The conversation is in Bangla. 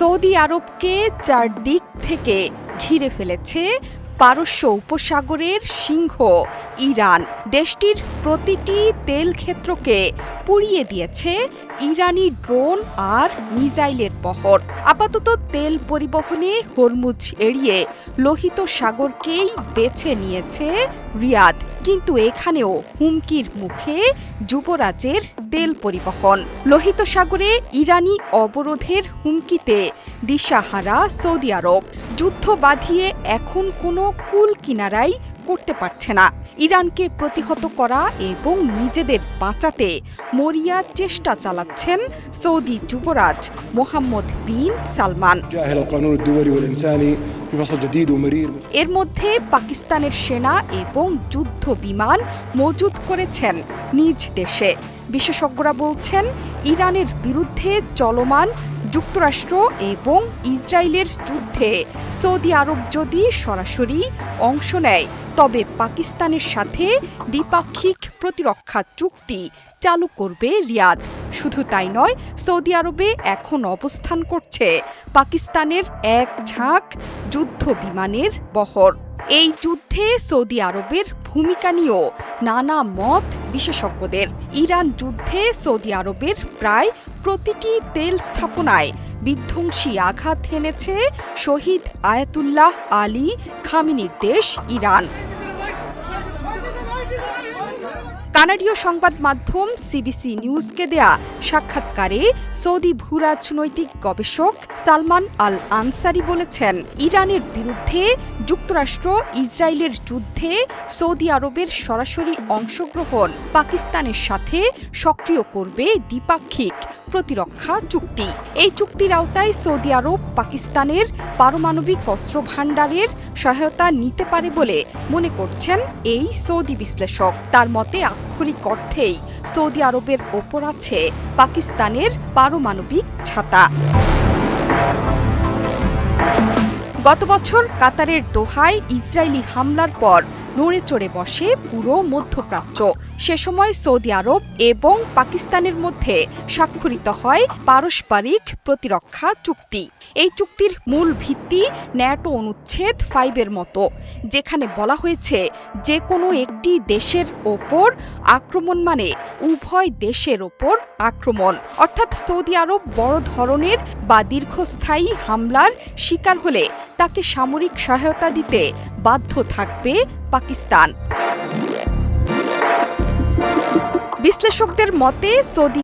সৌদি আরবকে চারদিক থেকে ঘিরে ফেলেছে পারস্য উপসাগরের সিংহ ইরান। দেশটির প্রতিটি তেল ক্ষেত্রকে পুড়িয়ে দিয়েছে ইরানি ড্রোন আর মিসাইলের বহর। আপাতত তেল পরিবহনে হরমুজ এড়িয়ে লোহিত সাগরকেই বেছে নিয়েছে রিয়াদ, কিন্তু এখানেও হুমকির মুখে যুবরাজের তেল পরিবহন। লোহিত সাগরে ইরানি অবরোধের হুমকিতে দিশাহারা সৌদি আরব। যুদ্ধ বাঁধিয়ে এখন কোনো কুল কিনারাই করতে পারছে না। ইরানকে প্রতিহত করা এবং নিজেদের বাঁচাতে মরিয়া চেষ্টা চালাচ্ছেন সৌদি যুবরাজ মোহাম্মদ বিন সালমান। এর মধ্যে পাকিস্তানের সেনা এবং যুদ্ধ বিমান মজুত করেছেন নিজ দেশে। বিশেষজ্ঞরা বলছেন, ইরানের বিরুদ্ধে চলমান যুক্তরাষ্ট্র এবং ইসরায়েলের যুদ্ধে সৌদি আরব যদি সরাসরি অংশ নেয়, তবে পাকিস্তানের সাথে দ্বিপাক্ষিক প্রতিরক্ষা চুক্তি চালু করবে রিয়াদ। শুধু তাই নয়, সৌদি আরবে এখন অবস্থান করছে পাকিস্তানের এক ঝাঁক যুদ্ধ বিমানের বহর। এই যুদ্ধে সৌদি আরবের ভূমিকা নিয়েও নানা মত বিশেষজ্ঞদের। ইরান যুদ্ধে সৌদি আরবের প্রায় প্রতিটি তেল স্থাপনায় বিধ্বংসী আঘাত হেনেছে শহীদ আয়াতুল্লাহ আলী খামেনির দেশ ইরান। কানাডীয় সংবাদ মাধ্যম সিবিসি নিউজকে দেয়া সাক্ষাৎকারে সৌদি ভূরাজনৈতিক গবেষক সালমান আল আনসারি বলেছেন, ইরানের বিরুদ্ধে যুক্তরাষ্ট্র ইসরায়েলের যুদ্ধে সৌদি আরবের সরাসরি অংশগ্রহণ পাকিস্তানের সাথে সক্রিয় করবে দ্বিপাক্ষিক প্রতিরক্ষা চুক্তি। এই চুক্তির আওতায় সৌদি আরব পাকিস্তানের পারমাণবিক অস্ত্র ভাণ্ডারের সহায়তা নিতে পারে বলে মনে করছেন এই সৌদি বিশ্লেষক। তার মতে আক্ষরিক অর্থেই সৌদি আরবের ওপর আছে পাকিস্তানের পারমাণবিক ছাতা। গত বছর কাতারের দোহায় ইসরায়েলি হামলার পর নড়ে চড়ে বসে পুরো মধ্যপ্রাচ্য। সে সময় সৌদি আরব এবং পাকিস্তানের মধ্যে স্বাক্ষরিত হয় পারস্পরিক প্রতিরক্ষা চুক্তি। এই চুক্তির মূল ভিত্তি ন্যাটো অনুচ্ছেদ 5-এর মতো, যেখানে বলা হয়েছে যে কোনো একটি দেশের ওপর আক্রমণ মানে উভয় দেশের ওপর আক্রমণ। অর্থাৎ সৌদি আরব বড় ধরনের বা দীর্ঘস্থায়ী হামলার শিকার হলে তাকে সামরিক সহায়তা দিতে বাধ্য থাকবে পাকিস্তান। বিশ্লেষকদের মতে সৌদি